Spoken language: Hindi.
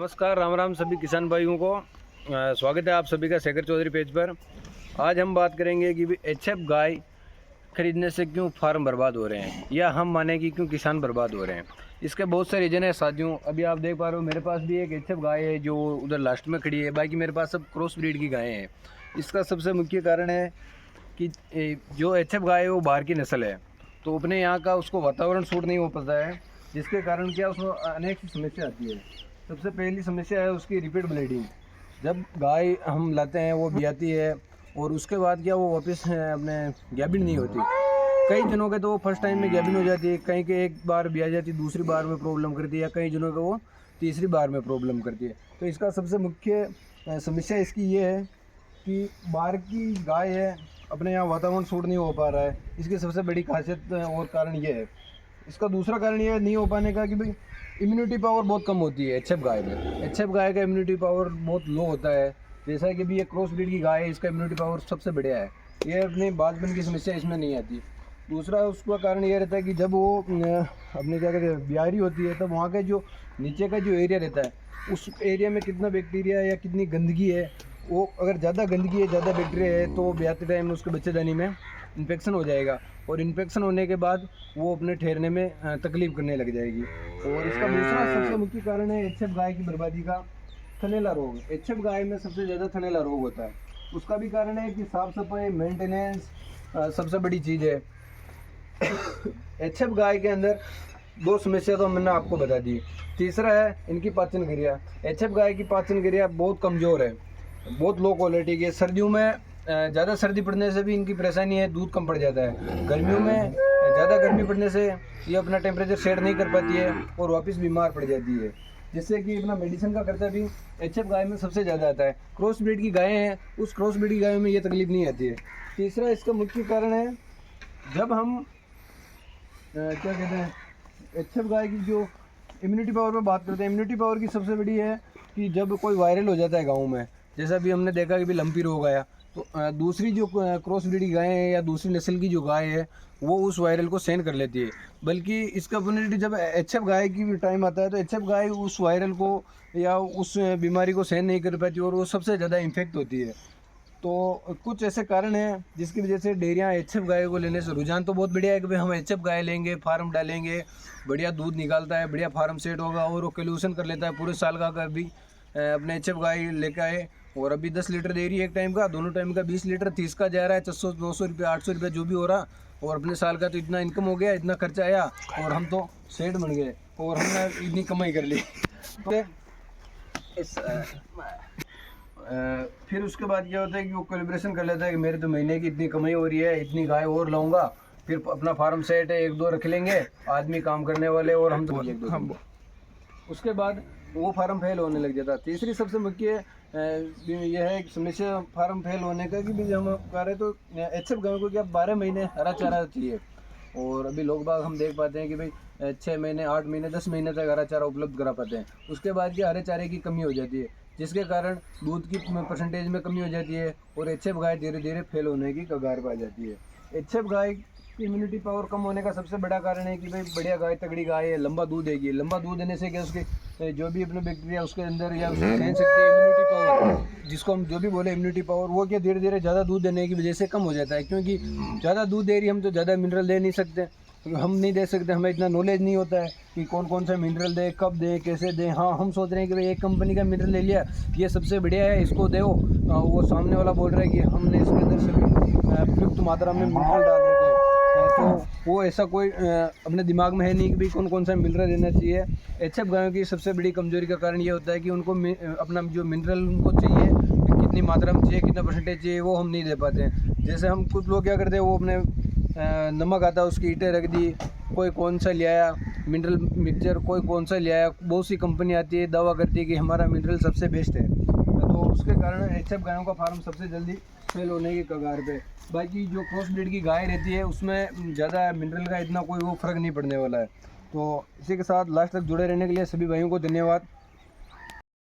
नमस्कार, राम राम सभी किसान भाइयों को। स्वागत है आप सभी का शेखर चौधरी पेज पर। आज हम बात करेंगे कि एचएफ गाय खरीदने से क्यों फार्म बर्बाद हो रहे हैं, या हम माने कि क्यों किसान बर्बाद हो रहे हैं। इसके बहुत से रीजन है साथियों। अभी आप देख पा रहे हो मेरे पास भी एक एचएफ गाय है जो उधर लास्ट में खड़ी है। बाकी मेरे पास सब क्रॉस ब्रीड की गायें हैं। इसका सबसे मुख्य कारण है कि जो एचएफ गाय है वो बाहर की नस्ल है, तो अपने यहाँ का उसको वातावरण सूट नहीं हो पाता है, जिसके कारण क्या उसमें अनेक सी समस्या आती है। सबसे पहली समस्या है उसकी रिपीट ब्लीडिंग। जब गाय हम लाते हैं वो ब्याती है और उसके बाद क्या वो वापस अपने गैबिन नहीं होती। कई जनों के तो वो फर्स्ट टाइम में गैबिन हो जाती है, कहीं के एक बार ब्या जाती है, दूसरी बार में प्रॉब्लम करती है, या कई जनों को वो तीसरी बार में प्रॉब्लम करती है। तो इसका सबसे मुख्य समस्या इसकी ये है कि बाहर की गाय है, अपने यहाँ वातावरण सूट नहीं हो पा रहा है। इसकी सबसे बड़ी खासियत और कारण ये है। इसका दूसरा कारण ये नहीं हो पाने का कि भाई इम्यूनिटी पावर बहुत कम होती है एचएफ गाय में। एचएफ गाय का इम्यूनिटी पावर बहुत लो होता है। जैसा कि भी ये क्रॉस ब्रीड की गाय है, इसका इम्यूनिटी पावर सबसे बढ़िया है। ये अपने बाजपन की समस्या इसमें नहीं आती। दूसरा उसका कारण ये रहता है कि जब वो अपने क्या कहते हैं ब्यारी होती है, तब वहाँ का जो नीचे का जो एरिया रहता है, उस एरिया में कितना बैक्टीरिया या कितनी गंदगी है, वो अगर ज़्यादा गंदगी है, ज़्यादा बैक्टीरिया है, तो ब्याते टाइम उसके बच्चेदानी में इन्फेक्शन हो जाएगा, और इन्फेक्शन होने के बाद वो अपने ठहरने में तकलीफ करने लग जाएगी। और इसका दूसरा सबसे मुख्य कारण है एचएफ गाय की बर्बादी का थनैला रोग। एचएफ गाय में सबसे ज़्यादा थनैला रोग होता है। उसका भी कारण है कि साफ़ सफाई मेंटेनेंस सबसे बड़ी चीज़ है। एचएफ गाय के अंदर दो समस्या तो मैंने आपको बता दी। तीसरा है इनकी पाचन क्रिया। एचएफ गाय की पाचन क्रिया बहुत कमज़ोर है, बहुत लो क्वालिटी की है। सर्दियों में ज़्यादा सर्दी पड़ने से भी इनकी परेशानी है, दूध कम पड़ जाता है। गर्मियों में ज़्यादा गर्मी पड़ने से ये अपना टेम्परेचर सेट नहीं कर पाती है और वापस बीमार पड़ जाती है, जिससे कि अपना मेडिसिन का खर्चा भी एचएफ गाय में सबसे ज़्यादा आता है। क्रॉस ब्रीड की गायें हैं, उस क्रॉस ब्रीड की गायों में ये तकलीफ नहीं आती है। तीसरा इसका मुख्य कारण है, जब हम क्या कहते हैं एचएफ गाय की जो इम्यूनिटी पावर पर बात करते हैं, इम्यूनिटी पावर की सबसे बड़ी है कि जब कोई वायरल हो जाता है गाँव में, जैसा भी हमने देखा कि भी लंपी रोग आया, तो दूसरी जो क्रॉस ब्रीड की गाय है या दूसरी नस्ल की जो गाय है, वो उस वायरल को सहन कर लेती है। बल्कि इसका इम्यूनिटी जब एचएफ गाय की टाइम आता है, तो एचएफ गाय उस वायरल को या उस बीमारी को सहन नहीं कर पाती और वो सबसे ज़्यादा इन्फेक्ट होती है। तो कुछ ऐसे कारण हैं जिसकी वजह से डेयरियाँ एचएफ गाय को लेने से रुझान तो बहुत बढ़िया है कि भाई हम एचएफ गाय लेंगे, फार्म डालेंगे, बढ़िया दूध निकालता है, बढ़िया फार्म सेट होगा और वो कैल्यूशन कर लेता है पूरे साल का भी अपने एचएफ गाय लेकर आए। और अभी 10 लीटर दे रही है एक टाइम का, दोनों टाइम का 20 लीटर, 30 का जा रहा है, 400 200 रुपये 800 रुपये जो भी हो रहा। और अपने साल का तो इतना इनकम हो गया, इतना खर्चा आया और हम तो सेठ बन गए और हमने इतनी कमाई कर ली। तो इस फिर उसके बाद क्या होता है कि वो कैलिब्रेशन कर लेता है कि मेरे तो महीने की इतनी कमाई हो रही है, इतनी गाय और लाऊंगा, फिर अपना फार्म सेट है, 1-2 रख लेंगे आदमी काम करने वाले, और हम तो उसके बाद वो फार्म फेल होने लग जाता है। तीसरी सबसे मुख्य यह है समस्या फार्म फेल होने का कि भी हम कह रहे तो एचएफ गायों को क्या 12 महीने हरा चारा चाहिए, और अभी लोग बाग हम देख पाते हैं कि भाई 6 महीने 8 महीने 10 महीने तक हरा चारा उपलब्ध करा पाते हैं। उसके बाद क्या हरे चारे की कमी हो जाती है, जिसके कारण दूध की परसेंटेज में कमी हो जाती है और एचएफ गाय धीरे धीरे फेल होने की कगार पर आ जाती है। एचएफ गाय की इम्यूनिटी पावर कम होने का सबसे बड़ा कारण है कि भाई बढ़िया गाय तगड़ी गाय है, लंबा दूध देगी। लंबा दूध देने से क्या उसके जो भी अपने बैक्टीरिया उसके अंदर या उसकी सहन शक्ति इम्यूनिटी पावर, जिसको हम जो भी बोले इम्यूनिटी पावर, वो क्या धीरे धीरे ज़्यादा दूध देने की वजह से कम हो जाता है। क्योंकि ज़्यादा दूध दे रही हम तो ज़्यादा मिनरल दे नहीं सकते, हम नहीं दे सकते, हमें इतना नॉलेज नहीं होता है कि कौन कौन सा मिनरल दे, कब दे, कैसे दे। हाँ, हम सोच रहे हैं कि भाई एक कंपनी का मिनरल ले लिया, ये सबसे बढ़िया है, इसको दो। वो सामने वाला बोल रहा है कि हमने इसके अंदर सभी प्रयुक्त मात्रा में मिनरल डाल रखे हैं, तो वो ऐसा कोई अपने दिमाग में है नहीं कि भाई कौन कौन सा मिनरल देना चाहिए। एचएफ गायों की सबसे बड़ी कमजोरी का कारण ये होता है कि उनको अपना जो मिनरल उनको चाहिए, कितनी मात्रा में चाहिए, कितना परसेंटेज चाहिए, वो हम नहीं दे पाते हैं। जैसे हम कुछ लोग क्या करते हैं, वो अपने नमक आता है उसकी ईंटें रख दी, कोई कौन सा ले आया मिनरल मिक्सचर, कोई कौन सा ले आया। बहुत सी कंपनी आती है, दावा करती है कि हमारा मिनरल सबसे बेस्ट है, तो उसके कारण एचएफ गायों का फार्म सबसे जल्दी फेल होने की कगार पे। बाकी जो क्रॉस ब्रीड की गाय रहती है उसमें ज़्यादा मिनरल का इतना कोई वो फ़र्क नहीं पड़ने वाला है। तो इसी के साथ लास्ट तक जुड़े रहने के लिए सभी भाइयों को धन्यवाद।